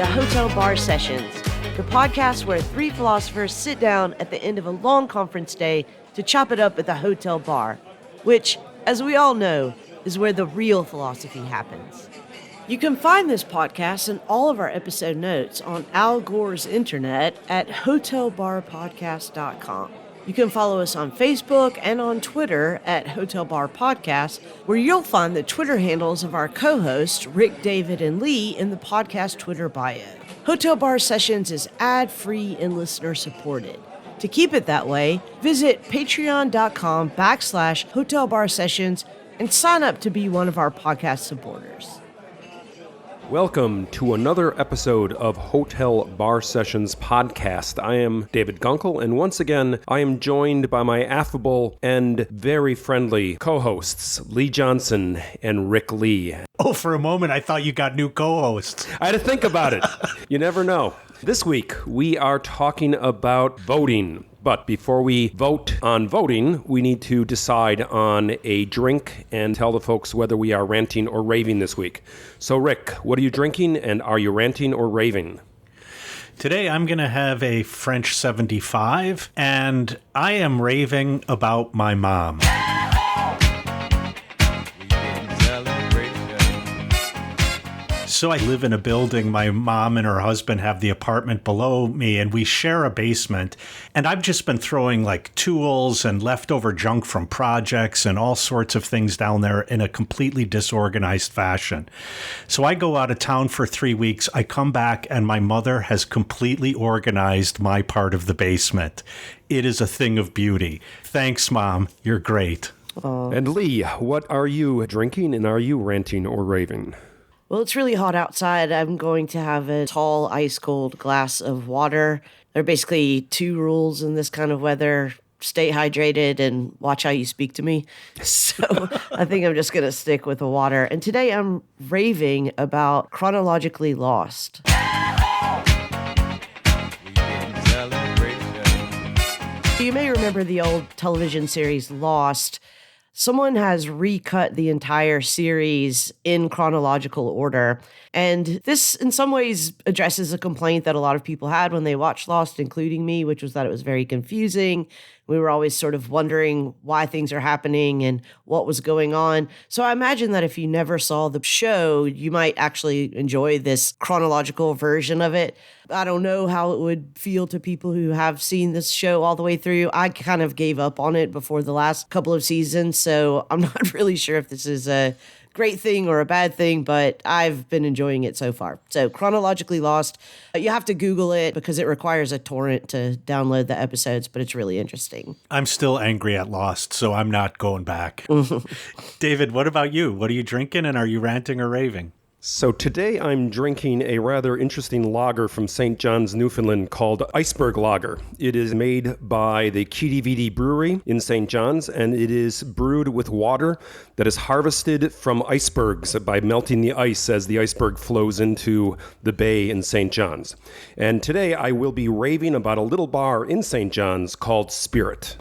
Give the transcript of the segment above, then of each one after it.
to Hotel Bar Sessions, the podcast where three philosophers sit down at the end of a long conference day to chop it up at the hotel bar, which, as we all know, is where the real philosophy happens. You can find this podcast and all of our episode notes on Al Gore's internet at hotelbarpodcast.com. You can follow us on Facebook and on Twitter at Hotel Bar Podcast, where you'll find the Twitter handles of our co-hosts, Rick, David, and Lee, in the podcast Twitter bio. Hotel Bar Sessions is ad-free and listener-supported. To keep it that way, visit patreon.com/Hotel Bar Sessions and sign up to be one of our podcast supporters. Welcome to another episode of Hotel Bar Sessions podcast. I am David Gunkel, and once again, I am joined by my affable and very friendly co-hosts, Lee Johnson and Rick Lee. Oh, for a moment, I thought you got new co-hosts. I had to think about it. You never know. This week, we are talking about voting. But before we vote on voting, we need to decide on a drink and tell the folks whether we are ranting or raving this week. So, Rick, what are you drinking, and are you ranting or raving? Today, I'm going to have a French 75, and I am raving about my mom. So I live in a building. My mom and her husband have the apartment below me, and we share a basement. And I've just been throwing like tools and leftover junk from projects and all sorts of things down there in a completely disorganized fashion. So I go out of town for 3 weeks. I come back, and my mother has completely organized my part of the basement. It is a thing of beauty. Thanks, Mom. You're great. Aww. And Lee, what are you drinking, and are you ranting or raving? Well, it's really hot outside. I'm going to have a tall, ice-cold glass of water. There are basically two rules in this kind of weather. Stay hydrated and watch how you speak to me. So I think I'm just going to stick with the water. And today I'm raving about Chronologically Lost. You may remember the old television series Lost. Someone has recut the entire series in chronological order. And this, in some ways, addresses a complaint that a lot of people had when they watched Lost, including me, which was that it was very confusing. We were always sort of wondering why things are happening and what was going on. So I imagine that if you never saw the show, you might actually enjoy this chronological version of it. I don't know how it would feel to people who have seen this show all the way through. I kind of gave up on it before the last couple of seasons, so I'm not really sure if this is a great thing or a bad thing, but I've been enjoying it so far. So Chronologically Lost, you have to Google it because it requires a torrent to download the episodes, but it's really interesting. I'm still angry at Lost, so I'm not going back. David, what about you? What are you drinking, and are you ranting or raving? So today I'm drinking a rather interesting lager from St. John's, Newfoundland called Iceberg Lager. It is made by the KDVD Brewery in St. John's, and it is brewed with water that is harvested from icebergs by melting the ice as the iceberg flows into the bay in St. John's. And today I will be raving about a little bar in St. John's called Spirit.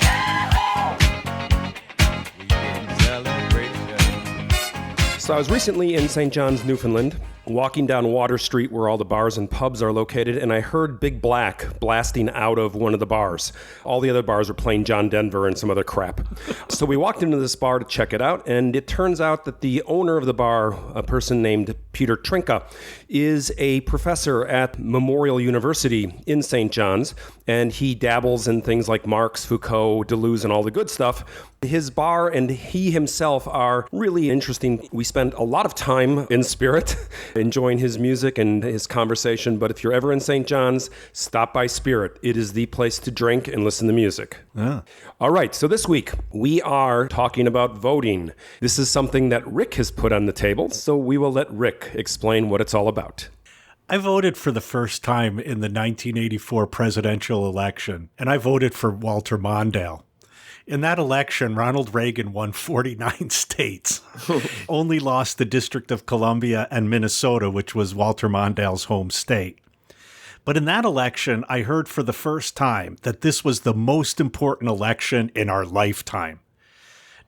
So I was recently in St. John's, Newfoundland, walking down Water Street where all the bars and pubs are located, and I heard Big Black blasting out of one of the bars. All the other bars were playing John Denver and some other crap. So we walked into this bar to check it out, and it turns out that the owner of the bar, a person named Peter Trinka, is a professor at Memorial University in St. John's, and he dabbles in things like Marx, Foucault, Deleuze, and all the good stuff. His bar and he himself are really interesting. We spent a lot of time in Spirit, enjoying his music and his conversation. But if you're ever in St. John's, stop by Spirit. It is the place to drink and listen to music. Yeah. All right, so this week we are talking about voting. This is something that Rick has put on the table, so we will let Rick explain what it's all about. I voted for the first time in the 1984 presidential election, and I voted for Walter Mondale. In that election, Ronald Reagan won 49 states, only lost the District of Columbia and Minnesota, which was Walter Mondale's home state. But in that election, I heard for the first time that this was the most important election in our lifetime.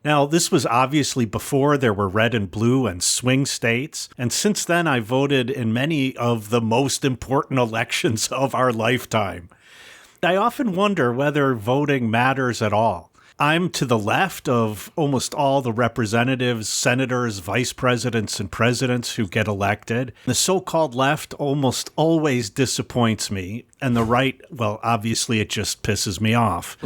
Now, this was obviously before there were red and blue and swing states, and since then I voted in many of the most important elections of our lifetime. I often wonder whether voting matters at all. I'm to the left of almost all the representatives, senators, vice presidents, and presidents who get elected. The so-called left almost always disappoints me, and the right, well, obviously it just pisses me off.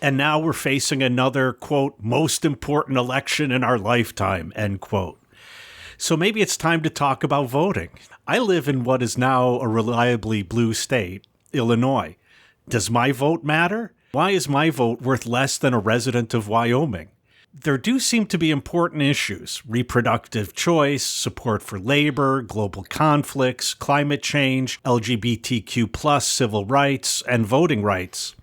And now we're facing another, quote, most important election in our lifetime, end quote. So maybe it's time to talk about voting. I live in what is now a reliably blue state, Illinois. Does my vote matter? Why is my vote worth less than a resident of Wyoming? There do seem to be important issues: reproductive choice, support for labor, global conflicts, climate change, LGBTQ plus civil rights, and voting rights.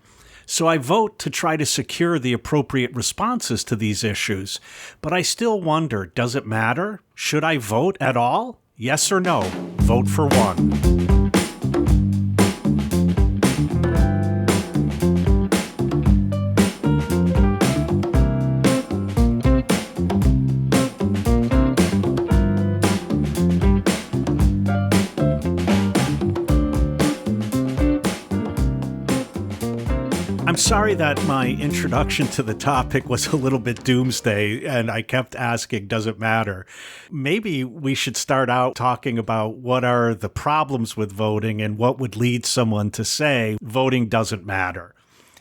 So I vote to try to secure the appropriate responses to these issues. But I still wonder, does it matter? Should I vote at all? Yes or no? Vote for one. I'm sorry that my introduction to the topic was a little bit doomsday and I kept asking, does it matter? Maybe we should start out talking about what are the problems with voting and what would lead someone to say voting doesn't matter.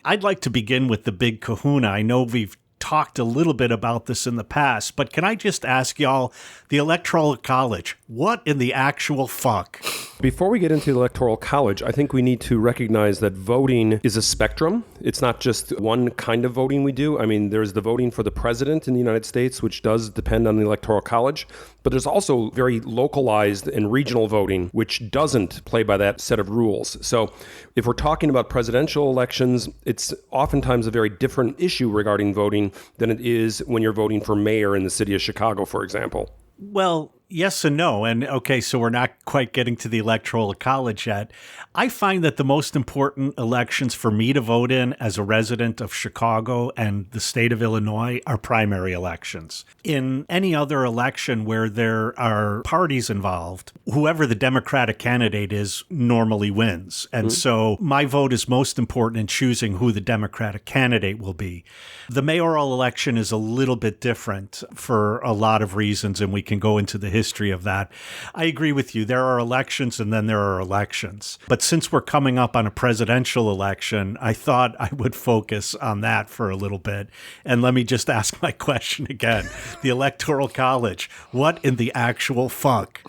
I'd like to begin with the big kahuna. I know we've talked a little bit about this in the past, but can I just ask y'all, the Electoral College, what in the actual fuck? Before we get into the Electoral College, I think we need to recognize that voting is a spectrum. It's not just one kind of voting we do. I mean, there's the voting for the president in the United States, which does depend on the Electoral College. But there's also very localized and regional voting, which doesn't play by that set of rules. So if we're talking about presidential elections, it's oftentimes a very different issue regarding voting than it is when you're voting for mayor in the city of Chicago, for example. Well, yes and no. And okay, so we're not quite getting to the Electoral College yet. I find that the most important elections for me to vote in as a resident of Chicago and the state of Illinois are primary elections. In any other election where there are parties involved, whoever the Democratic candidate is normally wins. And so my vote is most important in choosing who the Democratic candidate will be. The mayoral election is a little bit different for a lot of reasons, and we can go into the history of that. I agree with you. There are elections and then there are elections. But since we're coming up on a presidential election, I thought I would focus on that for a little bit. And let me just ask my question again. The Electoral College, what in the actual fuck?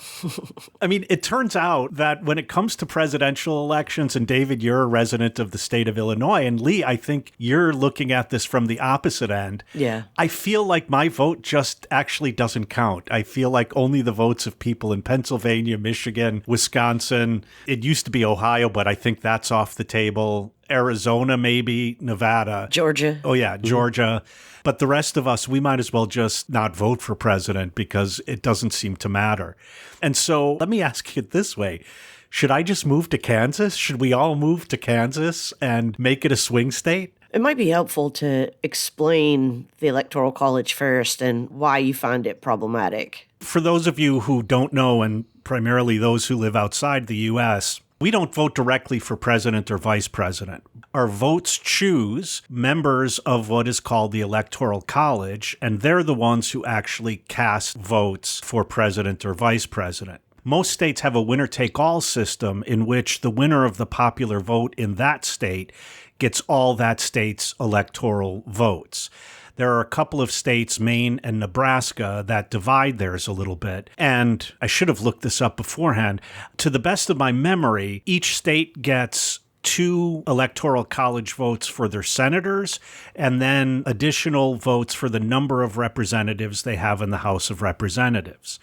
I mean, it turns out that when it comes to presidential elections, and David, you're a resident of the state of Illinois, and Lee, I think you're looking at this from the opposite end. Yeah. I feel like my vote just actually doesn't count. I feel like only the votes of people in Pennsylvania, Michigan, Wisconsin. It used to be Ohio, but I think that's off the table. Arizona, maybe, Nevada. Georgia. Oh, yeah, Georgia. But the rest of us, we might as well just not vote for president because it doesn't seem to matter. And so let me ask it this way. Should I just move to Kansas? Should we all move to Kansas and make it a swing state? It might be helpful to explain the Electoral College first and why you find it problematic. For those of you who don't know, and primarily those who live outside the U.S., we don't vote directly for president or vice president. Our votes choose members of what is called the Electoral College, and they're the ones who actually cast votes for president or vice president. Most states have a winner-take-all system in which the winner of the popular vote in that state gets all that state's electoral votes. There are a couple of states, Maine and Nebraska, that divide theirs a little bit. And I should have looked this up beforehand. To the best of my memory, each state gets 2 electoral college votes for their senators and then additional votes for the number of representatives they have in the House of Representatives.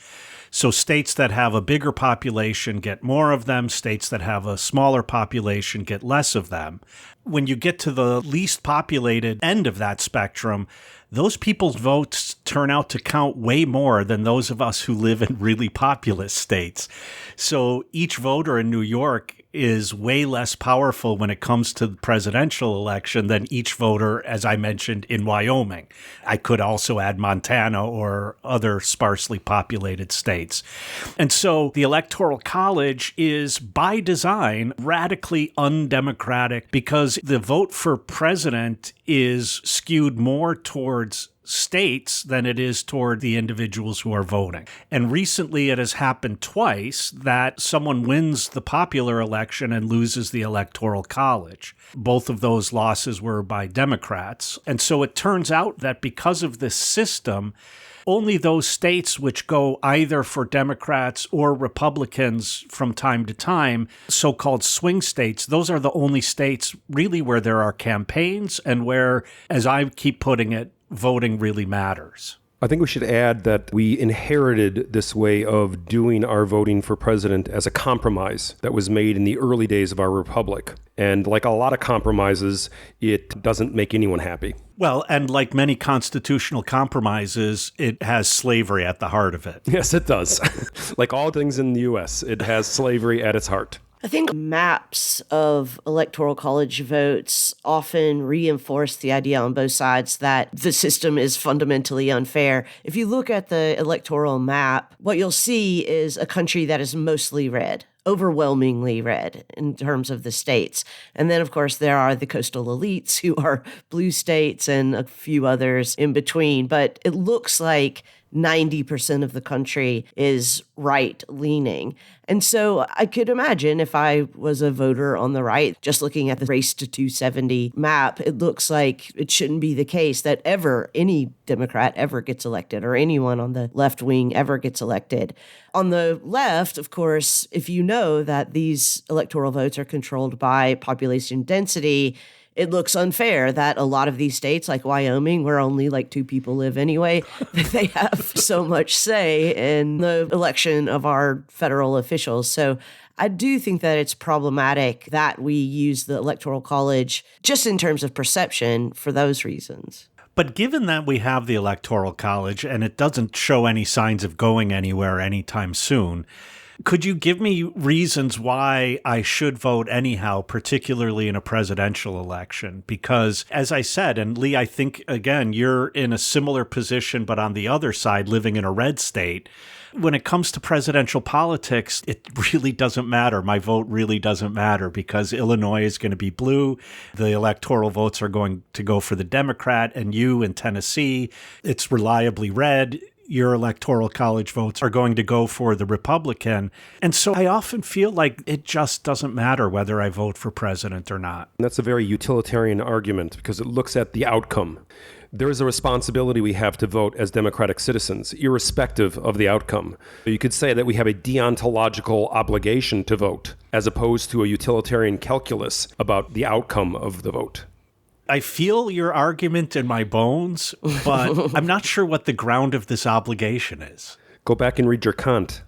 So states that have a bigger population get more of them. States that have a smaller population get less of them. When you get to the least populated end of that spectrum, those people's votes turn out to count way more than those of us who live in really populous states. So each voter in New York is way less powerful when it comes to the presidential election than each voter, as I mentioned, in Wyoming. I could also add Montana or other sparsely populated states. And so the Electoral College is, by design, radically undemocratic because the vote for president is skewed more towards states than it is toward the individuals who are voting. And recently it has happened twice that someone wins the popular election and loses the Electoral College. Both of those losses were by Democrats. And so it turns out that because of this system, only those states which go either for Democrats or Republicans from time to time, so-called swing states, those are the only states really where there are campaigns and where, as I keep putting it, voting really matters. I think we should add that we inherited this way of doing our voting for president as a compromise that was made in the early days of our republic. And like a lot of compromises, it doesn't make anyone happy. Well, and like many constitutional compromises, it has slavery at the heart of it. Yes, it does. Like all things in the U.S., it has slavery at its heart. I think maps of electoral college votes often reinforce the idea on both sides that the system is fundamentally unfair. If you look at the electoral map, what you'll see is a country that is mostly red, overwhelmingly red in terms of the states. And then, of course, there are the coastal elites who are blue states and a few others in between. But it looks like 90% of the country is right-leaning. And so I could imagine if I was a voter on the right, just looking at the race to 270 map, it looks like it shouldn't be the case that ever any Democrat ever gets elected or anyone on the left wing ever gets elected. On the left, of course, if you know that these electoral votes are controlled by population density, it looks unfair that a lot of these states, like Wyoming, where only like 2 people live anyway, they have so much say in the election of our federal officials. So I do think that it's problematic that we use the Electoral College just in terms of perception for those reasons. But given that we have the Electoral College and it doesn't show any signs of going anywhere anytime soon, could you give me reasons why I should vote anyhow, particularly in a presidential election? Because, as I said, and Lee, I think, again, you're in a similar position, but on the other side, living in a red state. When it comes to presidential politics, it really doesn't matter. My vote really doesn't matter because Illinois is going to be blue. The electoral votes are going to go for the Democrat, and you in Tennessee, it's reliably red. Your electoral college votes are going to go for the Republican. And so I often feel like it just doesn't matter whether I vote for president or not. And that's a very utilitarian argument because it looks at the outcome. There is a responsibility we have to vote as democratic citizens, irrespective of the outcome. You could say that we have a deontological obligation to vote, as opposed to a utilitarian calculus about the outcome of the vote. I feel your argument in my bones, but I'm not sure what the ground of this obligation is. Go back and read your Kant.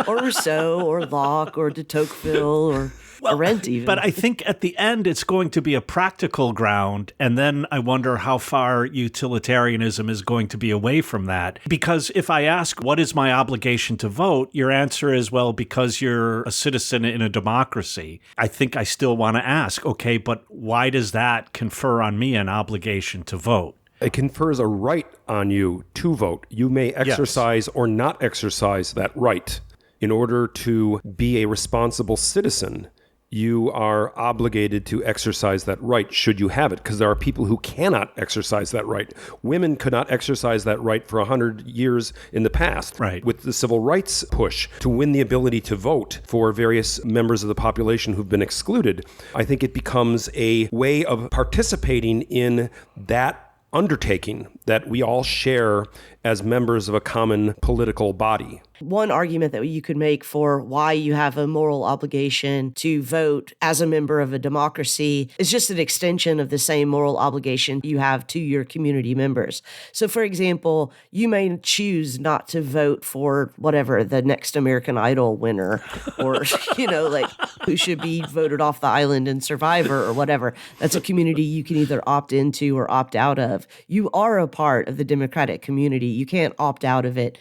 Or Rousseau, or Locke, or de Tocqueville, or Arendt even. But I think at the end, it's going to be a practical ground. And then I wonder how far utilitarianism is going to be away from that. Because if I ask, what is my obligation to vote? Your answer is, well, because you're a citizen in a democracy. I think I still want to ask, okay, but why does that confer on me an obligation to vote? It confers a right on you to vote. You may exercise or not exercise that right. In order to be a responsible citizen, you are obligated to exercise that right should you have it, because there are people who cannot exercise that right. Women could not exercise that right for 100 years in the past. Right. With the civil rights push to win the ability to vote for various members of the population who've been excluded, I think it becomes a way of participating in that undertaking that we all share as members of a common political body. One argument that you could make for why you have a moral obligation to vote as a member of a democracy is just an extension of the same moral obligation you have to your community members. So, for example, you may choose not to vote for whatever, the next American Idol winner, or, like who should be voted off the island in Survivor or whatever. That's a community you can either opt into or opt out of. You are a part of the democratic community. You can't opt out of it.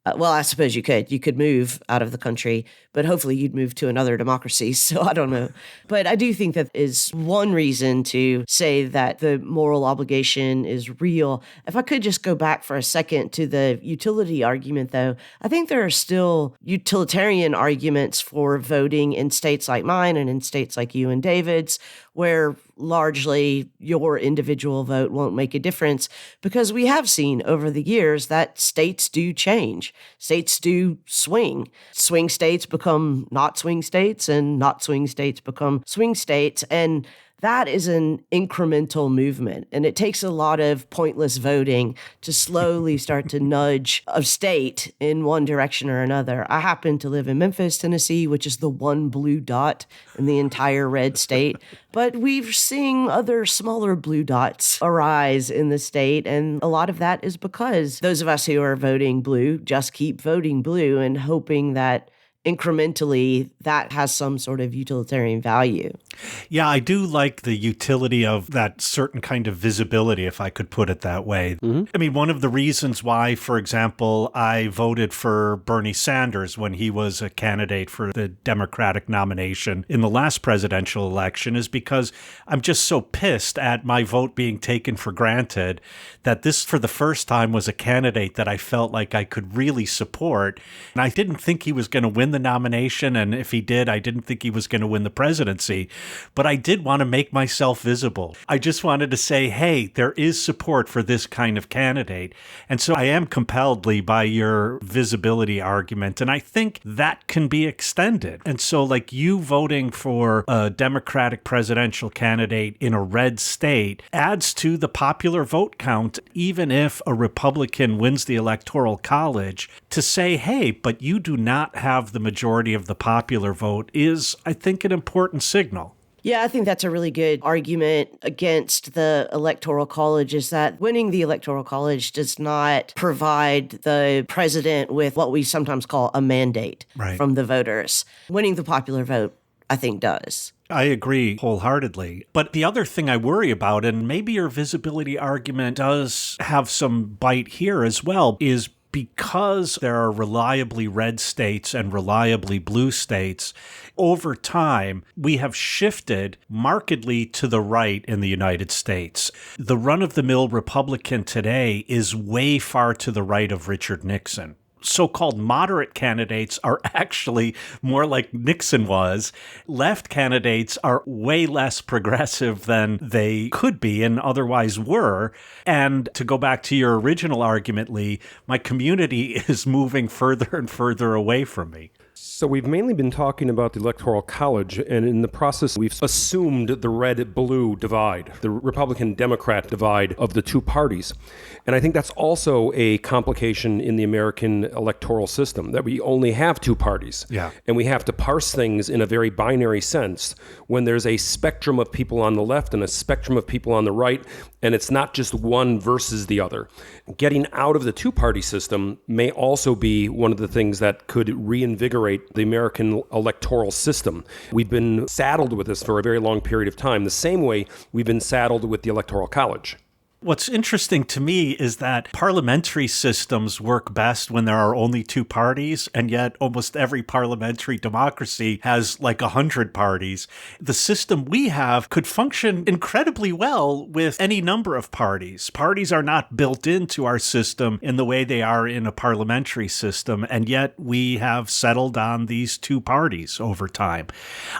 Well, I suppose you could. You could move out of the country, but hopefully you'd move to another democracy. So I don't know. But I do think that is one reason to say that the moral obligation is real. If I could just go back for a second to the utility argument, though, I think there are still utilitarian arguments for voting in states like mine and in states like you and David's, where largely your individual vote won't make a difference, because we have seen over the years that states do change. States do swing. Swing states become not swing states, and not swing states become swing states. And that is an incremental movement. And it takes a lot of pointless voting to slowly start to nudge a state in one direction or another. I happen to live in Memphis, Tennessee, which is the one blue dot in the entire red state. But we're seeing other smaller blue dots arise in the state. And a lot of that is because those of us who are voting blue just keep voting blue and hoping that incrementally that has some sort of utilitarian value. Yeah, I do like the utility of that certain kind of visibility, if I could put it that way. I mean, one of the reasons why, for example, I voted for Bernie Sanders when he was a candidate for the Democratic nomination in the last presidential election is because I'm just so pissed at my vote being taken for granted that this, for the first time, was a candidate that I felt like I could really support. And I didn't think he was going to win the nomination, and if he did, I didn't think he was going to win the presidency. But I did want to make myself visible. I just wanted to say, hey, there is support for this kind of candidate. And so I am compelledly by your visibility argument, and I think that can be extended. And so like you voting for a Democratic presidential candidate in a red state adds to the popular vote count, even if a Republican wins the Electoral College, to say, hey, but you do not have the majority of the popular vote is, I think, an important signal. Yeah, I think that's a really good argument against the Electoral College, is that winning the Electoral College does not provide the president with what we sometimes call a mandate from the voters. Winning the popular vote, I think, does. I agree wholeheartedly. But the other thing I worry about, and maybe your visibility argument does have some bite here as well, is because there are reliably red states and reliably blue states, over time, we have shifted markedly to the right in the United States. The run-of-the-mill Republican today is way far to the right of Richard Nixon. So-called moderate candidates are actually more like Nixon was. Left candidates are way less progressive than they could be and otherwise were. And to go back to your original argument, Lee, my community is moving further and further away from me. So we've mainly been talking about the Electoral College, and in the process, we've assumed the red-blue divide, the Republican-Democrat divide of the two parties. And I think that's also a complication in the American electoral system, that we only have two parties. Yeah. And we have to parse things in a very binary sense when there's a spectrum of people on the left and a spectrum of people on the right, and it's not just one versus the other. Getting out of the two-party system may also be one of the things that could reinvigorate the American electoral system. We've been saddled with this for a very long period of time, the same way we've been saddled with the Electoral College. What's interesting to me is that parliamentary systems work best when there are only two parties, and yet almost every parliamentary democracy has like 100 parties. The system we have could function incredibly well with any number of parties. Parties are not built into our system in the way they are in a parliamentary system, and yet we have settled on these two parties over time.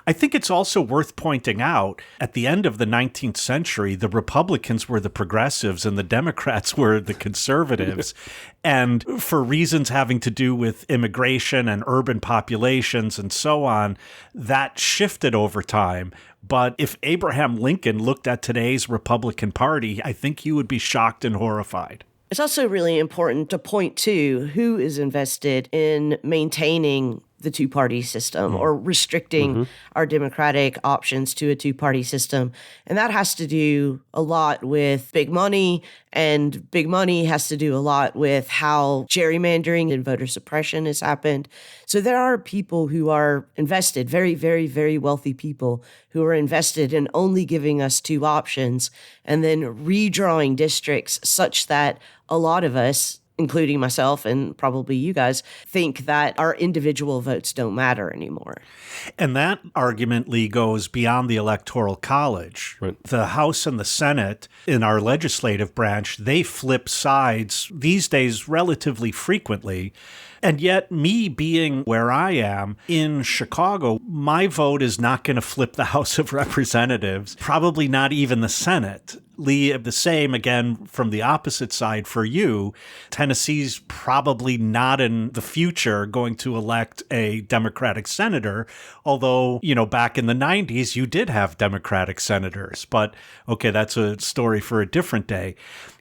I think it's also worth pointing out, at the end of the 19th century, the Republicans were the progressives and the Democrats were the conservatives. And for reasons having to do with immigration and urban populations and so on, that shifted over time. But if Abraham Lincoln looked at today's Republican Party, I think he would be shocked and horrified. It's also really important to point to who is invested in maintaining the two-party system or restricting our democratic options to a two-party system. And that has to do a lot with big money, and big money has to do a lot with how gerrymandering and voter suppression has happened. So there are people who are invested, very, very, very wealthy people who are invested in only giving us two options and then redrawing districts such that a lot of us, including myself and probably you guys, think that our individual votes don't matter anymore. And that argument, Lee, goes beyond the Electoral College. Right. The House and the Senate in our legislative branch, they flip sides these days relatively frequently. And yet, me being where I am in Chicago, my vote is not going to flip the House of Representatives, probably not even the Senate. Lee, the same, again, from the opposite side for you. Tennessee's probably not in the future going to elect a Democratic senator, although, back in the 90s, you did have Democratic senators. But, okay, that's a story for a different day.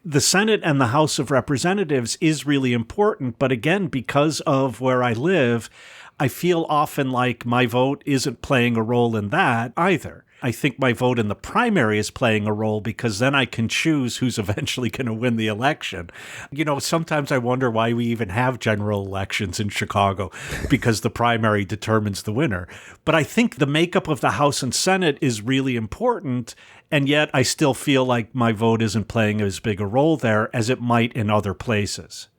The Senate and the House of Representatives is really important, but again, because of where I live, I feel often like my vote isn't playing a role in that either. I think my vote in the primary is playing a role because then I can choose who's eventually going to win the election. Sometimes I wonder why we even have general elections in Chicago, because the primary determines the winner. But I think the makeup of the House and Senate is really important, and yet I still feel like my vote isn't playing as big a role there as it might in other places.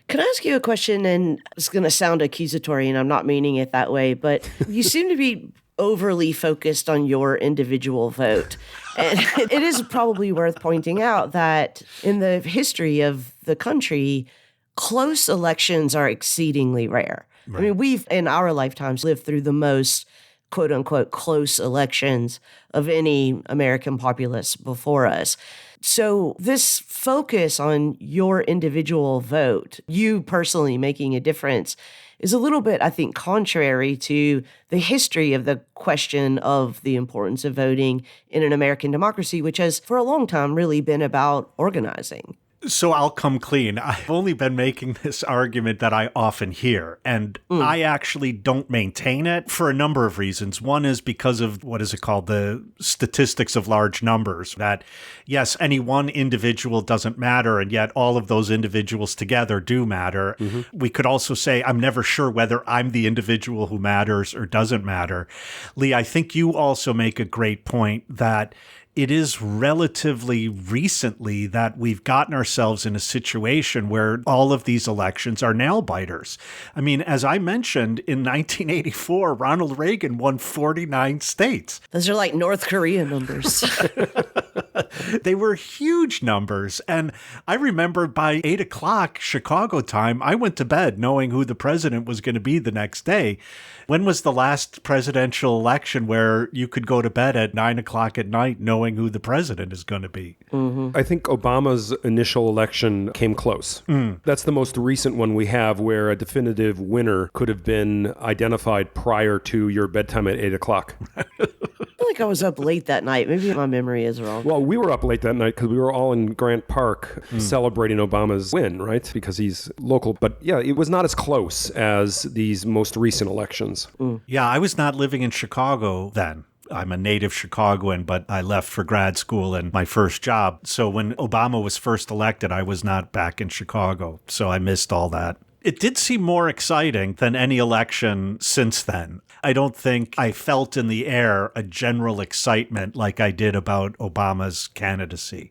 Can I ask you a question? And it's going to sound accusatory, and I'm not meaning it that way, but you seem to be overly focused on your individual vote. And it is probably worth pointing out that in the history of the country, close elections are exceedingly rare. Right. I mean, we've, in our lifetimes, lived through the most quote unquote close elections of any American populace before us. So this focus on your individual vote, you personally making a difference, is a little bit, I think, contrary to the history of the question of the importance of voting in an American democracy, which has for a long time really been about organizing. So I'll come clean. I've only been making this argument that I often hear, and I actually don't maintain it for a number of reasons. One is because of, the statistics of large numbers, that yes, any one individual doesn't matter, and yet all of those individuals together do matter. Mm-hmm. We could also say, I'm never sure whether I'm the individual who matters or doesn't matter. Lee, I think you also make a great point that it is relatively recently that we've gotten ourselves in a situation where all of these elections are nail biters. I mean, as I mentioned, in 1984, Ronald Reagan won 49 states. Those are like North Korea numbers. They were huge numbers. And I remember by 8 o'clock Chicago time, I went to bed knowing who the president was going to be the next day. When was the last presidential election where you could go to bed at 9 o'clock at night knowing who the president is going to be? Mm-hmm. I think Obama's initial election came close. That's the most recent one we have where a definitive winner could have been identified prior to your bedtime at 8 o'clock. I feel like I was up late that night. Maybe my memory is wrong. Well, we were up late that night because we were all in Grant Park celebrating Obama's win, right? Because he's local. But yeah, it was not as close as these most recent elections. Yeah, I was not living in Chicago then. I'm a native Chicagoan, but I left for grad school and my first job. So when Obama was first elected, I was not back in Chicago. So I missed all that. It did seem more exciting than any election since then. I don't think I felt in the air a general excitement like I did about Obama's candidacy.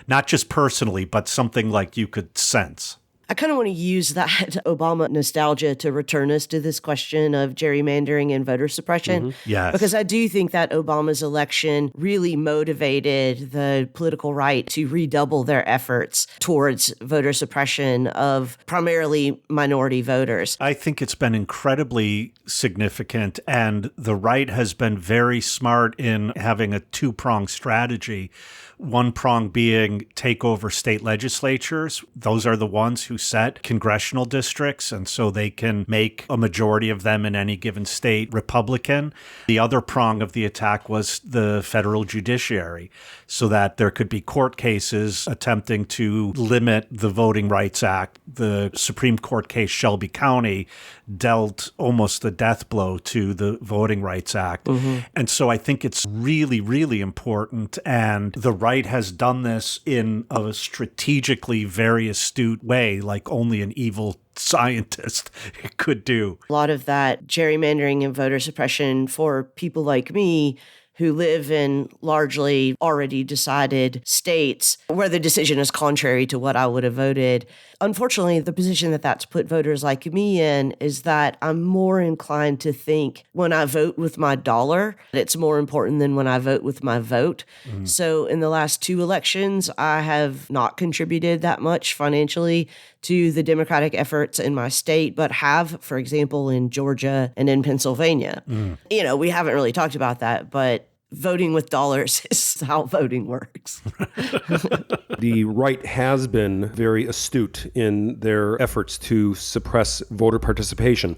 Not just personally, but something like you could sense. I kind of want to use that Obama nostalgia to return us to this question of gerrymandering and voter suppression. Mm-hmm. Yes. Because I do think that Obama's election really motivated the political right to redouble their efforts towards voter suppression of primarily minority voters. I think it's been incredibly significant, and the right has been very smart in having a two-pronged strategy. One prong being take over state legislatures. Those are the ones who set congressional districts, and so they can make a majority of them in any given state Republican. The other prong of the attack was the federal judiciary, so that there could be court cases attempting to limit the Voting Rights Act. The Supreme Court case Shelby County dealt almost a death blow to the Voting Rights Act. Mm-hmm. And so I think it's really, really important, and the right has done this in a strategically very astute way, like only an evil scientist could do. A lot of that gerrymandering and voter suppression for people like me who live in largely already decided states where the decision is contrary to what I would have voted. Unfortunately, the position that that's put voters like me in is that I'm more inclined to think when I vote with my dollar, it's more important than when I vote with my vote. So in the last 2 elections, I have not contributed that much financially to the Democratic efforts in my state, but have, for example, in Georgia and in Pennsylvania. You know, we haven't really talked about that, but voting with dollars is how voting works. The right has been very astute in their efforts to suppress voter participation.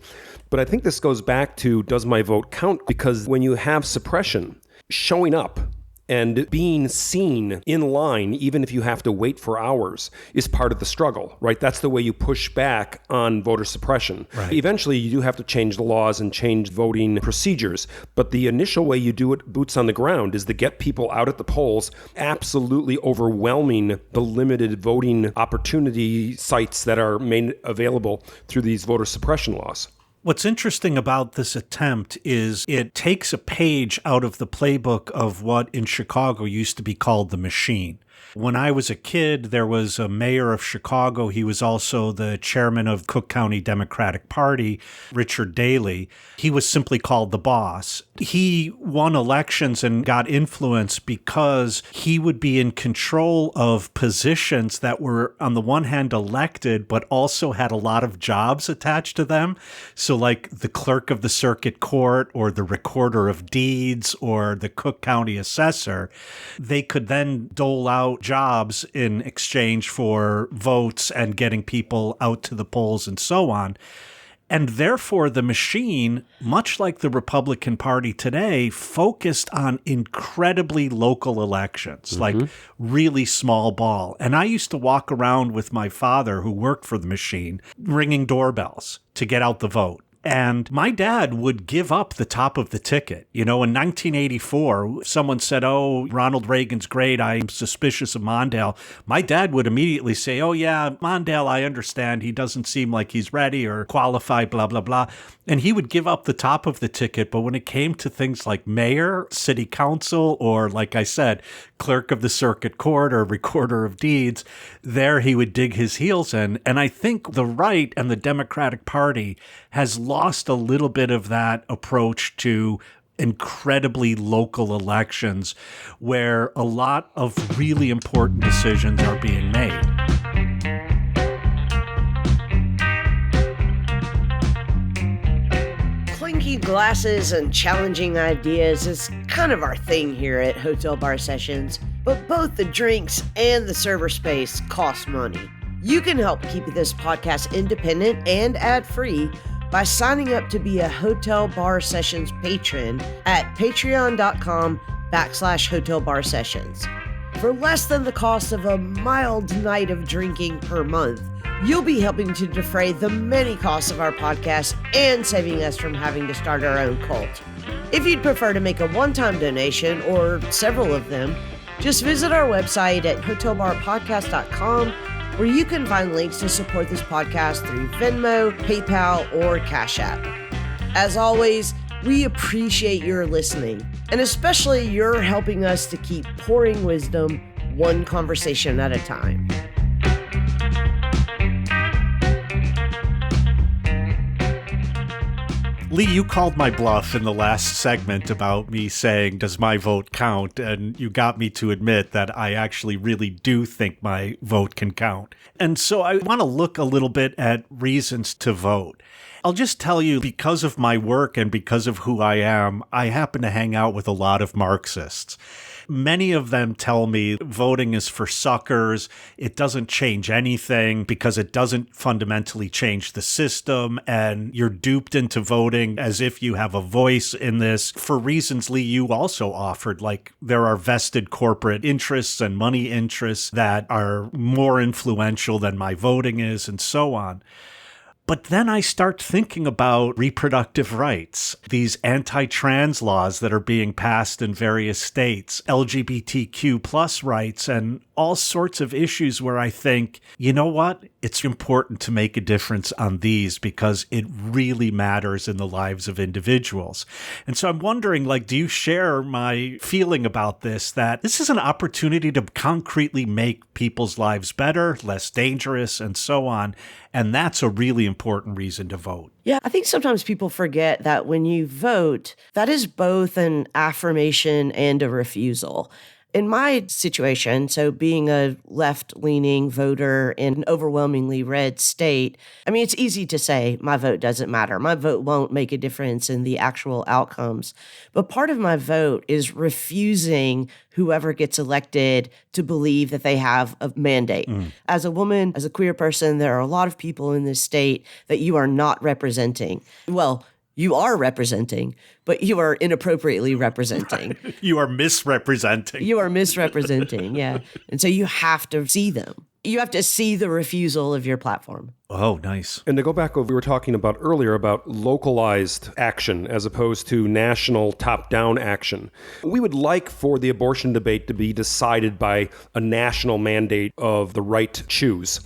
But I think this goes back to, does my vote count? Because when you have suppression, showing up and being seen in line, even if you have to wait for hours, is part of the struggle, right? That's the way you push back on voter suppression. Right. Eventually, you do have to change the laws and change voting procedures. But the initial way you do it, boots on the ground, is to get people out at the polls, absolutely overwhelming the limited voting opportunity sites that are made available through these voter suppression laws. What's interesting about this attempt is it takes a page out of the playbook of what in Chicago used to be called the machine. When I was a kid, there was a mayor of Chicago. He was also the chairman of Cook County Democratic Party, Richard Daley. He was simply called the boss. He won elections and got influence because he would be in control of positions that were, on the one hand, elected, but also had a lot of jobs attached to them. So like the clerk of the circuit court or the recorder of deeds or the Cook County assessor, they could then dole out jobs in exchange for votes and getting people out to the polls and so on. And therefore, the machine, much like the Republican Party today, focused on incredibly local elections, like really small ball. And I used to walk around with my father, who worked for the machine, ringing doorbells to get out the vote. And my dad would give up the top of the ticket. You know, in 1984, someone said, "Oh, Ronald Reagan's great. I'm suspicious of Mondale." My dad would immediately say, "Oh, yeah, Mondale, I understand. He doesn't seem like he's ready or qualified, blah, blah, blah." And he would give up the top of the ticket. But when it came to things like mayor, city council, or like I said, clerk of the circuit court or recorder of deeds, there he would dig his heels in. And I think the right and the Democratic Party has lost a little bit of that approach to incredibly local elections where a lot of really important decisions are being made. Clinky glasses and challenging ideas is kind of our thing here at Hotel Bar Sessions, but both the drinks and the server space cost money. You can help keep this podcast independent and ad-free by signing up to be a Hotel Bar Sessions patron at patreon.com/Hotel Bar Sessions. For less than the cost of a mild night of drinking per month, you'll be helping to defray the many costs of our podcast and saving us from having to start our own cult. If you'd prefer to make a one-time donation or several of them, just visit our website at hotelbarpodcast.com, where you can find links to support this podcast through Venmo, PayPal, or Cash App. As always, we appreciate your listening, and especially your helping us to keep pouring wisdom one conversation at a time. Lee, you called my bluff in the last segment about me saying, does my vote count? And you got me to admit that I actually really do think my vote can count. And so I want to look a little bit at reasons to vote. I'll just tell you, because of my work and because of who I am, I happen to hang out with a lot of Marxists. Many of them tell me voting is for suckers. It doesn't change anything because it doesn't fundamentally change the system. And you're duped into voting as if you have a voice in this for reasons, Lee, you also offered. Like there are vested corporate interests and money interests that are more influential than my voting is and so on. But then I start thinking about reproductive rights, these anti-trans laws that are being passed in various states, LGBTQ plus rights, and all sorts of issues where I think, you know what? it's important to make a difference on these because it really matters in the lives of individuals. And so I'm wondering, do you share my feeling about this, that this is an opportunity to concretely make people's lives better, less dangerous, and so on. And that's a really important reason to vote. Yeah, I think sometimes people forget that when you vote, that is both an affirmation and a refusal. In my situation, so being a left-leaning voter in an overwhelmingly red state, I mean, it's easy to say my vote doesn't matter. My vote won't make a difference in the actual outcomes. But part of my vote is refusing whoever gets elected to believe that they have a mandate. As a woman, as a queer person, there are a lot of people in this state that you are not representing. Well, you are representing, but you are inappropriately representing. You are misrepresenting. You are misrepresenting, yeah. And so you have to see them. You have to see the refusal of your platform. Oh, nice. And to go back to what we were talking about earlier about localized action as opposed to national top-down action, we would like for the abortion debate to be decided by a national mandate of the right to choose.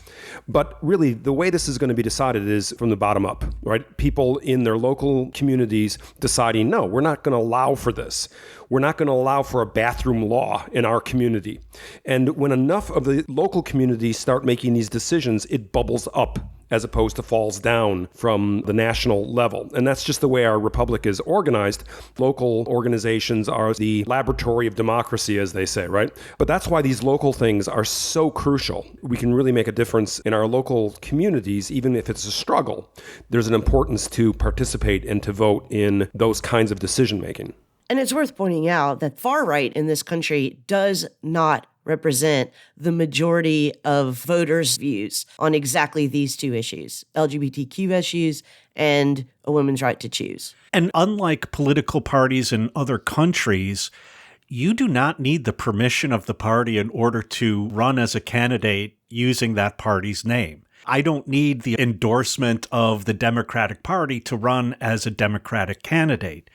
But really, the way this is going to be decided is from the bottom up, right? People in their local communities deciding, no, we're not going to allow for this. We're not going to allow for a bathroom law in our community. And when enough of the local communities start making these decisions, it bubbles up as opposed to falls down from the national level. And that's just the way our republic is organized. Local organizations are the laboratory of democracy, as they say, right? But that's why these local things are so crucial. We can really make a difference in our local communities, even if it's a struggle. There's an importance to participate and to vote in those kinds of decision making. And it's worth pointing out that far right in this country does not represent the majority of voters' views on exactly these two issues, LGBTQ issues and a woman's right to choose. And unlike political parties in other countries, you do not need the permission of the party in order to run as a candidate using that party's name. I don't need the endorsement of the Democratic Party to run as a Democratic candidate.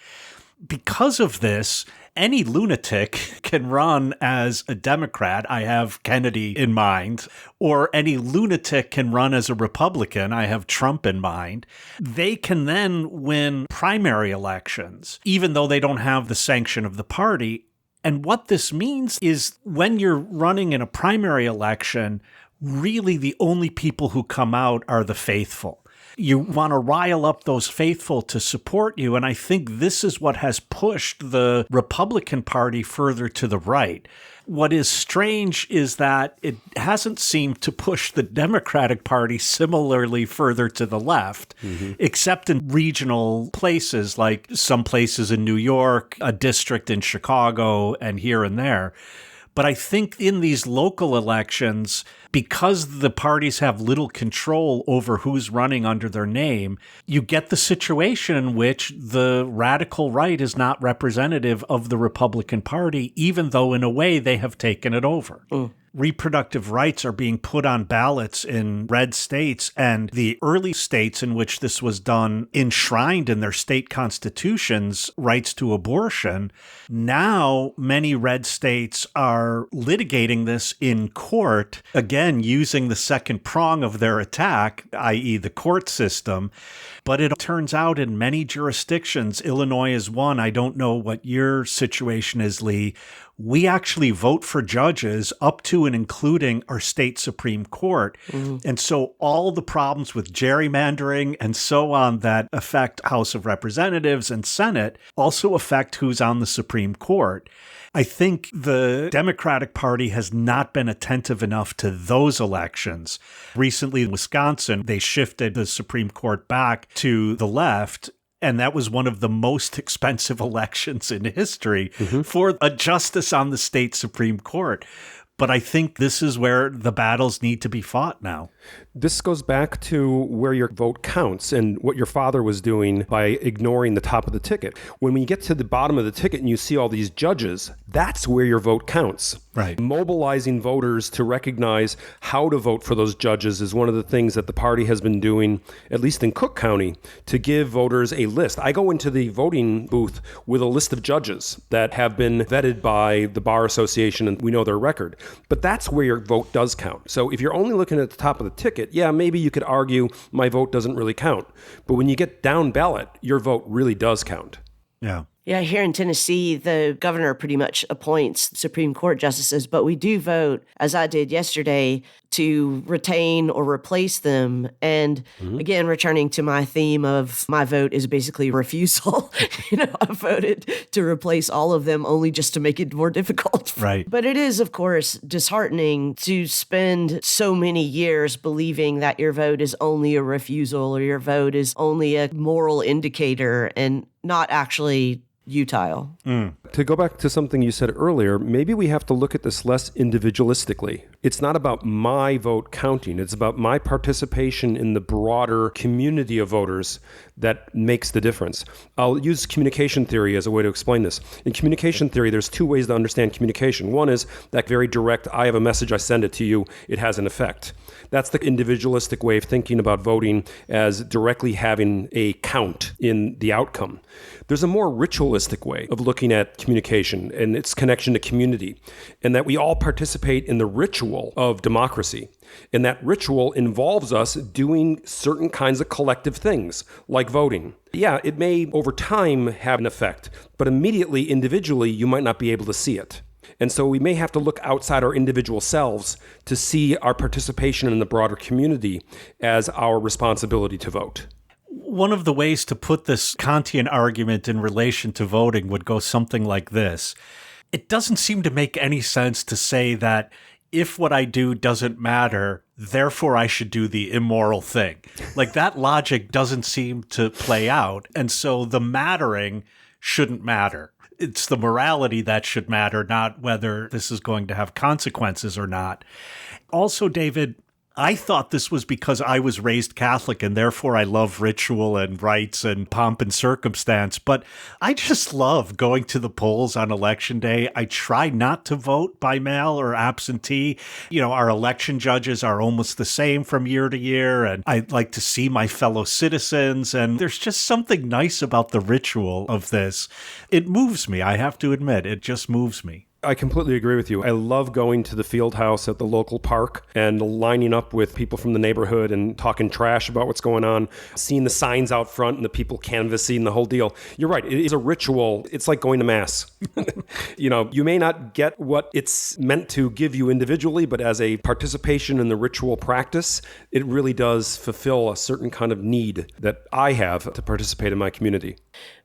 Because of this, any lunatic can run as a Democrat. I have Kennedy in mind. Or any lunatic can run as a Republican. I have Trump in mind. They can then win primary elections, even though they don't have the sanction of the party. And what this means is when you're running in a primary election, really the only people who come out are the faithful. You want to rile up those faithful to support you. And I think this is what has pushed the Republican Party further to the right. What is strange is that it hasn't seemed to push the Democratic Party similarly further to the left, except in regional places, like some places in New York, a district in Chicago, and here and there. But I think in these local elections, because the parties have little control over who's running under their name, you get the situation in which the radical right is not representative of the Republican Party, even though in a way they have taken it over. Reproductive rights are being put on ballots in red states, and the early states in which this was done enshrined in their state constitutions rights to abortion. Now, many red states are litigating this in court, again, using the second prong of their attack, i.e. the court system. But it turns out in many jurisdictions, Illinois is one, I don't know what your situation is, Lee, we actually vote for judges up to and including our state Supreme Court. And so all the problems with gerrymandering and so on that affect House of Representatives and Senate also affect who's on the Supreme Court. I think the Democratic Party has not been attentive enough to those elections. Recently in Wisconsin, they shifted the Supreme Court back to the left. And that was one of the most expensive elections in history for a justice on the state Supreme Court. But I think this is where the battles need to be fought now. This goes back to where your vote counts and what your father was doing by ignoring the top of the ticket. When we get to the bottom of the ticket and you see all these judges, that's where your vote counts. Right. Mobilizing voters to recognize how to vote for those judges is one of the things that the party has been doing, at least in Cook County, to give voters a list. I go into the voting booth with a list of judges that have been vetted by the Bar Association and we know their record. But that's where your vote does count. So if you're only looking at the top of the ticket, yeah, maybe you could argue my vote doesn't really count. But when you get down ballot, your vote really does count. Yeah. Yeah, here in Tennessee, the governor pretty much appoints Supreme Court justices, but we do vote, as I did yesterday, to retain or replace them. And again, returning to my theme of my vote is basically refusal. I voted to replace all of them only just to make it more difficult. Right. But it is, of course, disheartening to spend so many years believing that your vote is only a refusal or your vote is only a moral indicator and not actually utile. To go back to something you said earlier, maybe we have to look at this less individualistically. It's not about my vote counting. It's about my participation in the broader community of voters that makes the difference. I'll use communication theory as a way to explain this. In communication theory, there's two ways to understand communication. One is that very direct, I have a message, I send it to you, it has an effect. That's the individualistic way of thinking about voting as directly having a count in the outcome. There's a more ritualistic way of looking at communication and its connection to community, and that we all participate in the ritual of democracy. And that ritual involves us doing certain kinds of collective things, like voting. Yeah, it may over time have an effect, but immediately, individually, you might not be able to see it. And so we may have to look outside our individual selves to see our participation in the broader community as our responsibility to vote. One of the ways to put this Kantian argument in relation to voting would go something like this. It doesn't seem to make any sense to say that if what I do doesn't matter, therefore I should do the immoral thing. Like that logic doesn't seem to play out. And so the mattering shouldn't matter. It's the morality that should matter, not whether this is going to have consequences or not. Also, David, I thought this was because I was raised Catholic and therefore I love ritual and rites and pomp and circumstance, but I just love going to the polls on election day. I try not to vote by mail or absentee. Our election judges are almost the same from year to year, and I like to see my fellow citizens, and there's just something nice about the ritual of this. It moves me, I have to admit. It just moves me. I completely agree with you. I love going to the field house at the local park and lining up with people from the neighborhood and talking trash about what's going on, seeing the signs out front and the people canvassing the whole deal. You're right. It is a ritual. It's like going to mass. You may not get what it's meant to give you individually, but as a participation in the ritual practice, it really does fulfill a certain kind of need that I have to participate in my community.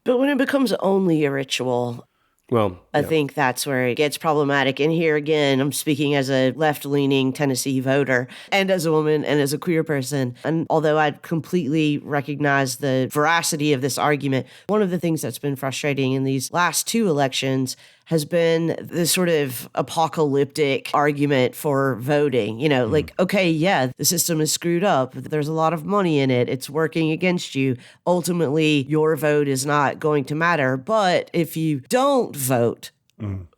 But when it becomes only a ritual, Well, I think that's where it gets problematic. And here again, I'm speaking as a left-leaning Tennessee voter and as a woman and as a queer person. And although I completely recognize the veracity of this argument, one of the things that's been frustrating in these last two elections has been this sort of apocalyptic argument for voting. Okay, yeah, the system is screwed up. There's a lot of money in it. It's working against you. Ultimately, your vote is not going to matter. But if you don't vote,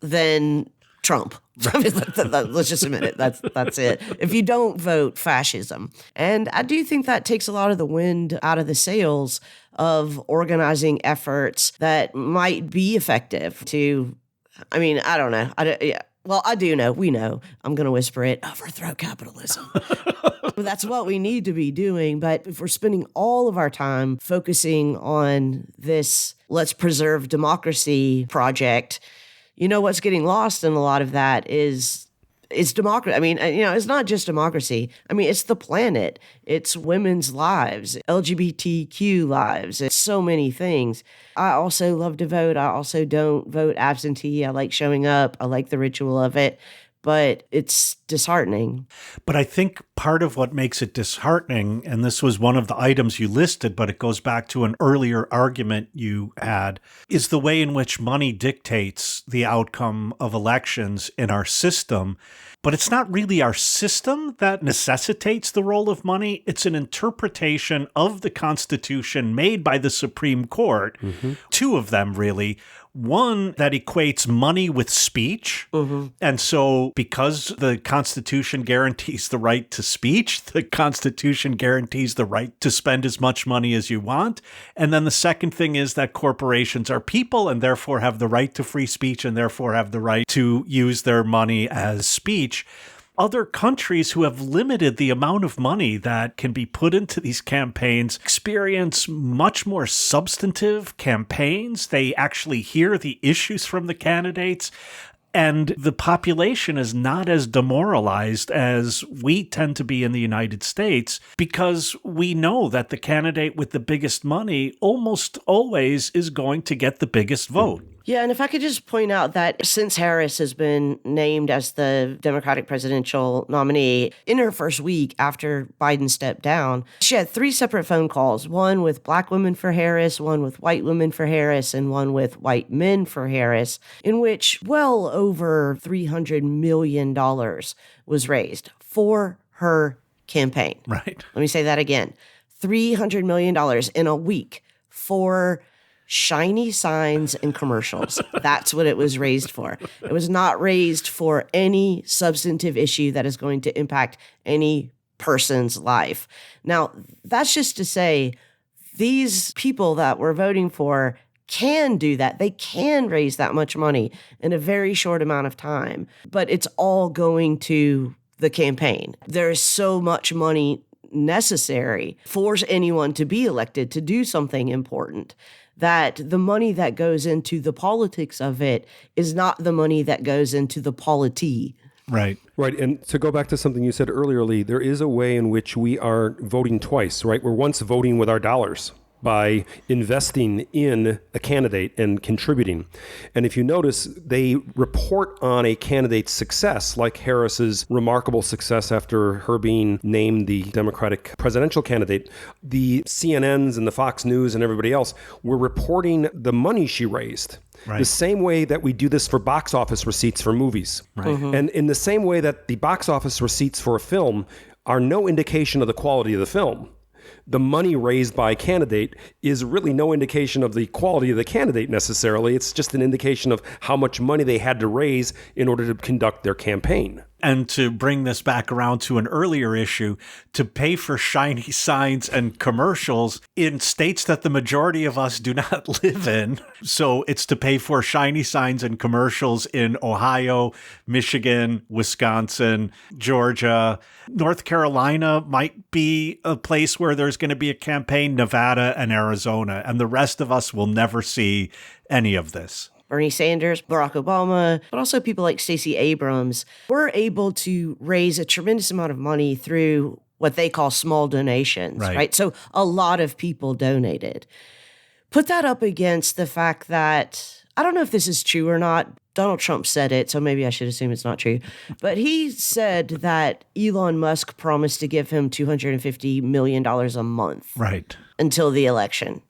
then Trump. Let's just admit it. That's it. If you don't vote, fascism. And I do think that takes a lot of the wind out of the sails of organizing efforts that might be effective to, I don't know. Well, I do know. We know. I'm going to whisper it. Overthrow capitalism. That's what we need to be doing. But if we're spending all of our time focusing on this let's preserve democracy project, what's getting lost in a lot of that is democracy. It's not just democracy. It's the planet. It's women's lives, LGBTQ lives. It's so many things. I also love to vote. I also don't vote absentee. I like showing up. I like the ritual of it. But it's disheartening. But I think part of what makes it disheartening, and this was one of the items you listed, but it goes back to an earlier argument you had, is the way in which money dictates the outcome of elections in our system. But it's not really our system that necessitates the role of money. It's an interpretation of the Constitution made by the Supreme Court, two of them really, One that equates money with speech. And so because the Constitution guarantees the right to speech, the Constitution guarantees the right to spend as much money as you want. And then the second thing is that corporations are people and therefore have the right to free speech and therefore have the right to use their money as speech. Other countries who have limited the amount of money that can be put into these campaigns experience much more substantive campaigns. They actually hear the issues from the candidates, and the population is not as demoralized as we tend to be in the United States because we know that the candidate with the biggest money almost always is going to get the biggest vote. Yeah, and if I could just point out that since Harris has been named as the Democratic presidential nominee, in her first week after Biden stepped down, she had 3 separate phone calls, one with Black women for Harris, one with white women for Harris, and one with white men for Harris, in which well over $300 million was raised for her campaign. Right. Let me say that again. $300 million in a week for shiny signs and commercials. That's what it was raised for. It was not raised for any substantive issue that is going to impact any person's life. Now, that's just to say these people that we're voting for can do that. They can raise that much money in a very short amount of time, but it's all going to the campaign. There is so much money necessary for anyone to be elected to do something important that the money that goes into the politics of it is not the money that goes into the polity. Right. Right. And to go back to something you said earlier, Lee, there is a way in which we are voting twice, right? We're once voting with our dollars by investing in a candidate and contributing. And if you notice, they report on a candidate's success, like Harris's remarkable success after her being named the Democratic presidential candidate. The CNNs and the Fox News and everybody else were reporting the money she raised. Right. The same way that we do this for box office receipts for movies. Right. And in the same way that the box office receipts for a film are no indication of the quality of the film, the money raised by a candidate is really no indication of the quality of the candidate necessarily. It's just an indication of how much money they had to raise in order to conduct their campaign. And to bring this back around to an earlier issue, to pay for shiny signs and commercials in states that the majority of us do not live in. So it's to pay for shiny signs and commercials in Ohio, Michigan, Wisconsin, Georgia. North Carolina might be a place where there's going to be a campaign, Nevada and Arizona, and the rest of us will never see any of this. Bernie Sanders, Barack Obama, but also people like Stacey Abrams were able to raise a tremendous amount of money through what they call small donations, right? So a lot of people donated. Put that up against the fact that, I don't know if this is true or not, Donald Trump said it, so maybe I should assume it's not true, but he said that Elon Musk promised to give him $250 million a month until the election.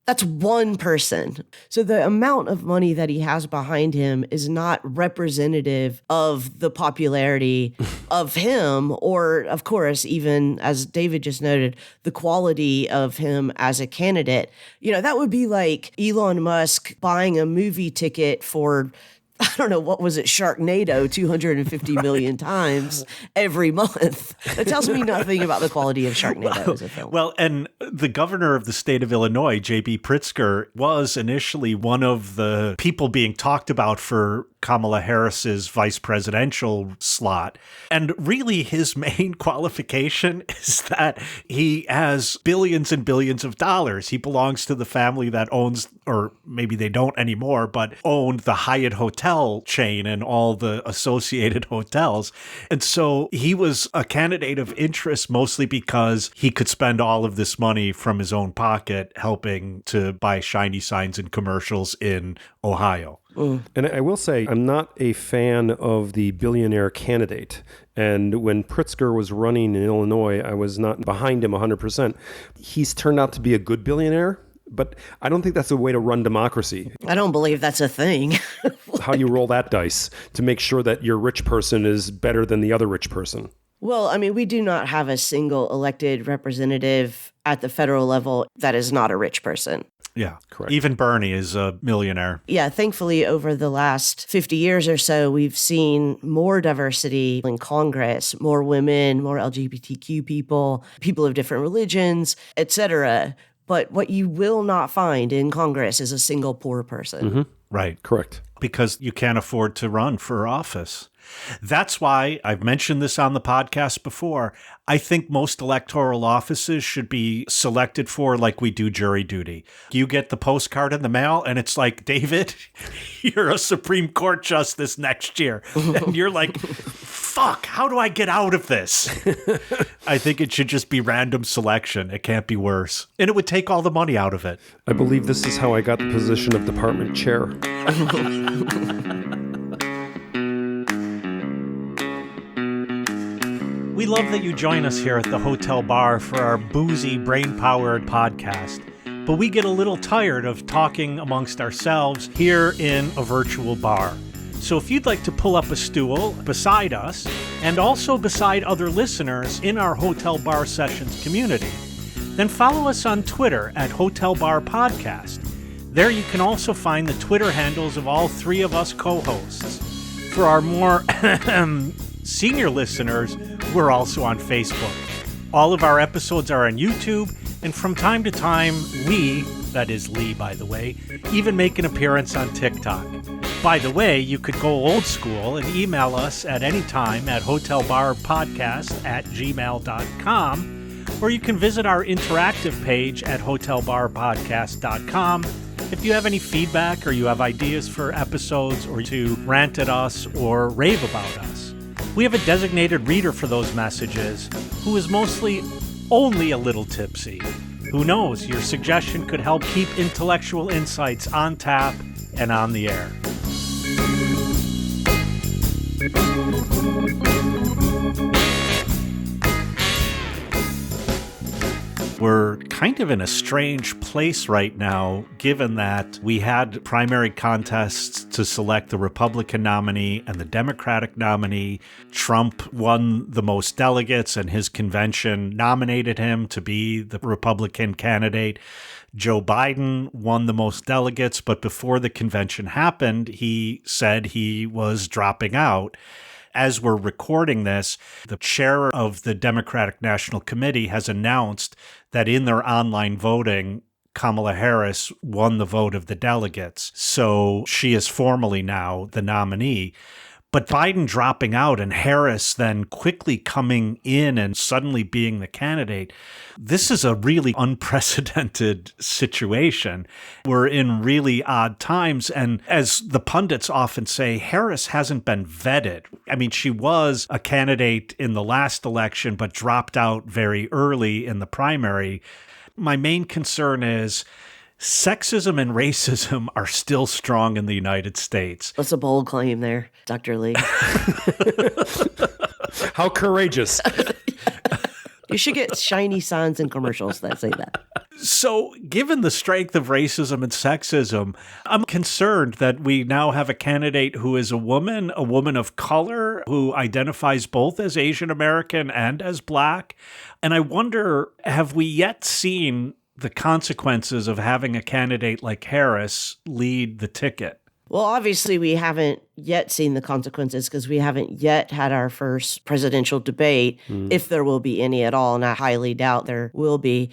That's one person. So the amount of money that he has behind him is not representative of the popularity of him or, of course, even as David just noted, the quality of him as a candidate. You know, that would be like Elon Musk buying a movie ticket for, I don't know, what was it, Sharknado 250 million times every month. That tells me nothing about the quality of Sharknado as a film. Well, and the governor of the state of Illinois, J.B. Pritzker, was initially one of the people being talked about for Kamala Harris's vice presidential slot. And really his main qualification is that he has billions and billions of dollars. He belongs to the family that owns, or maybe they don't anymore, but owned the Hyatt hotel chain and all the associated hotels. And so he was a candidate of interest mostly because he could spend all of this money from his own pocket helping to buy shiny signs and commercials in Ohio. And I will say, I'm not a fan of the billionaire candidate. And when Pritzker was running in Illinois, I was not behind him 100%. He's turned out to be a good billionaire, but I don't think that's a way to run democracy. I don't believe that's a thing. How do you roll that dice to make sure that your rich person is better than the other rich person? Well, I mean, we do not have a single elected representative at the federal level that is not a rich person. Yeah, Correct. Even Bernie is a millionaire. Yeah, thankfully, over the last 50 years or so, we've seen more diversity in Congress, more women, more LGBTQ people, people of different religions, etc. But what you will not find in Congress is a single poor person. Right. Correct. Because you can't afford to run for office. That's why I've mentioned this on the podcast before. I think most electoral offices should be selected for like we do jury duty. You get the postcard in the mail and it's like, David, you're a Supreme Court justice next year. And you're like, fuck, how do I get out of this? I think it should just be random selection. It can't be worse. And it would take all the money out of it. I believe this is how I got the position of department chair. We love that you join us here at the Hotel Bar for our boozy, brain-powered podcast. But we get a little tired of talking amongst ourselves here in a virtual bar. So if you'd like to pull up a stool beside us, and also beside other listeners in our Hotel Bar Sessions community, then follow us on Twitter at Hotel Bar Podcast. There you can also find the Twitter handles of all three of us co-hosts. For our more senior listeners, we're also on Facebook. All of our episodes are on YouTube, and from time to time, we, that is Lee, by the way, even make an appearance on TikTok. By the way, you could go old school and email us at any time at hotelbarpodcast@gmail.com, or you can visit our interactive page at hotelbarpodcast.com. If you have any feedback or you have ideas for episodes or to rant at us or rave about us, we have a designated reader for those messages who is mostly only a little tipsy. Who knows, your suggestion could help keep intellectual insights on tap and on the air. We're kind of in a strange place right now, given that we had primary contests to select the Republican nominee and the Democratic nominee. Trump won the most delegates, and his convention nominated him to be the Republican candidate. Joe Biden won the most delegates, but before the convention happened, he said he was dropping out. As we're recording this, the chair of the Democratic National Committee has announced that in their online voting, Kamala Harris won the vote of the delegates. So she is formally now the nominee. But Biden dropping out and Harris then quickly coming in and suddenly being the candidate, this is a really unprecedented situation. We're in really odd times. And as the pundits often say, Harris hasn't been vetted. I mean, she was a candidate in the last election, but dropped out very early in the primary. My main concern is sexism and racism are still strong in the United States. That's a bold claim there, Dr. Lee. How courageous. You should get shiny signs and commercials that say that. So, given the strength of racism and sexism, I'm concerned that we now have a candidate who is a woman of color, who identifies both as Asian American and as Black. And I wonder, have we yet seen the consequences of having a candidate like Harris lead the ticket? Well, obviously, we haven't yet seen the consequences because we haven't yet had our first presidential debate, if there will be any at all, and I highly doubt there will be.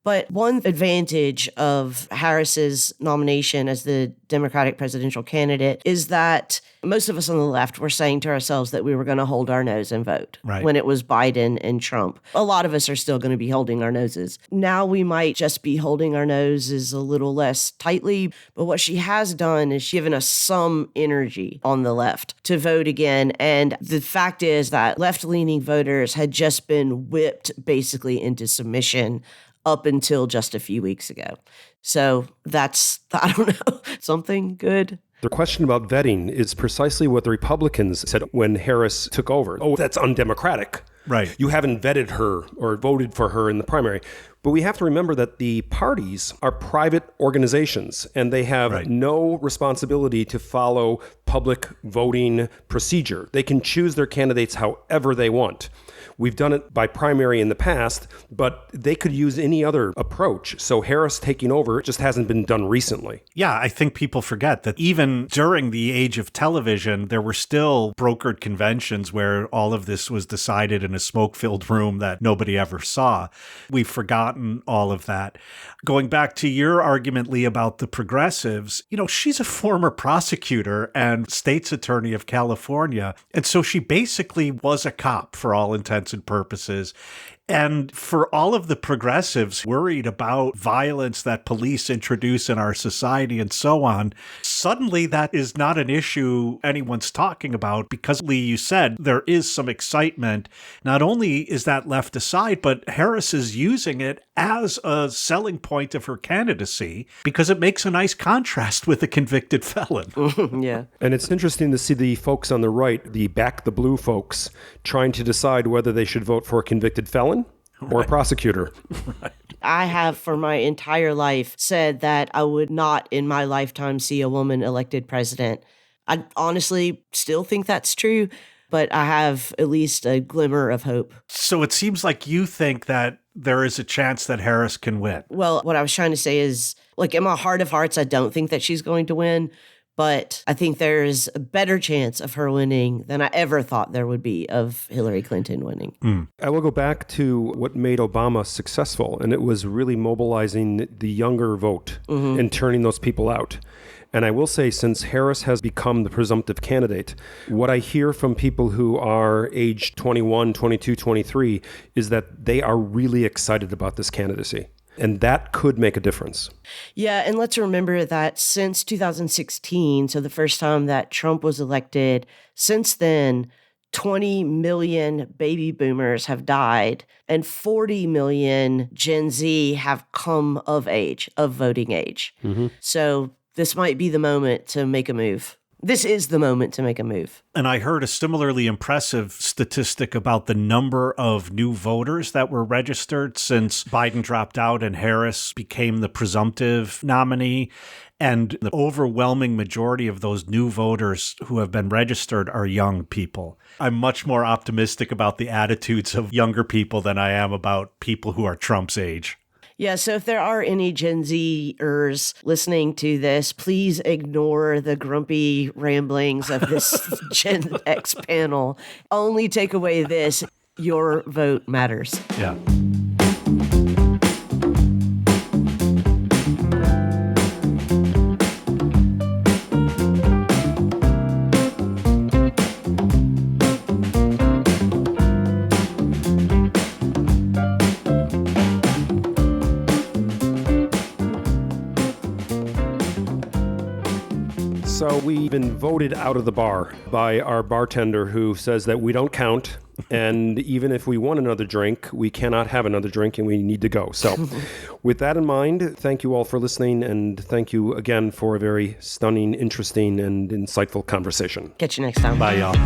But one advantage of Harris's nomination as the Democratic presidential candidate is that most of us on the left were saying to ourselves that we were going to hold our nose and vote when it was Biden and Trump. A lot of us are still going to be holding our noses. Now we might just be holding our noses a little less tightly, but what she has done is given us some energy on the left to vote again. And the fact is that left-leaning voters had just been whipped basically into submission up until just a few weeks ago. So that's, I don't know, something good. The question about vetting is precisely what the Republicans said when Harris took over. Oh, that's undemocratic. Right. You haven't vetted her or voted for her in the primary. But we have to remember that the parties are private organizations and they have no responsibility to follow public voting procedure. They can choose their candidates however they want. We've done it by primary in the past, but they could use any other approach. So Harris taking over just hasn't been done recently. Yeah, I think people forget that even during the age of television, there were still brokered conventions where all of this was decided in a smoke-filled room that nobody ever saw. We've forgotten all of that. Going back to your argument, Lee, about the progressives, she's a former prosecutor and state's attorney of California. And so she basically was a cop for all intents and purposes. And for all of the progressives worried about violence that police introduce in our society and so on, suddenly that is not an issue anyone's talking about because, Lee, you said there is some excitement. Not only is that left aside, but Harris is using it as a selling point of her candidacy because it makes a nice contrast with a convicted felon. Yeah. And it's interesting to see the folks on the right, the back the blue folks, trying to decide whether they should vote for a convicted felon or a prosecutor. Right. I have for my entire life said that I would not in my lifetime see a woman elected president. I honestly still think that's true, but I have at least a glimmer of hope. So it seems like you think that there is a chance that Harris can win. Well, what I was trying to say is, in my heart of hearts, I don't think that she's going to win. But I think there's a better chance of her winning than I ever thought there would be of Hillary Clinton winning. I will go back to what made Obama successful, and it was really mobilizing the younger vote and turning those people out. And I will say, since Harris has become the presumptive candidate, what I hear from people who are age 21, 22, 23 is that they are really excited about this candidacy. And that could make a difference. Yeah, and let's remember that since 2016, so the first time that Trump was elected, since then, 20 million baby boomers have died and 40 million Gen Z have come of age, of voting age. So this might be the moment to make a move. This is the moment to make a move. And I heard a similarly impressive statistic about the number of new voters that were registered since Biden dropped out and Harris became the presumptive nominee. And the overwhelming majority of those new voters who have been registered are young people. I'm much more optimistic about the attitudes of younger people than I am about people who are Trump's age. Yeah, so if there are any Gen Zers listening to this, please ignore the grumpy ramblings of this Gen X panel. Only take away this: your vote matters. Yeah. So we've been voted out of the bar by our bartender who says that we don't count. And even if we want another drink, we cannot have another drink and we need to go. So with that in mind, thank you all for listening. And thank you again for a very stunning, interesting, and insightful conversation. Catch you next time. Bye, y'all.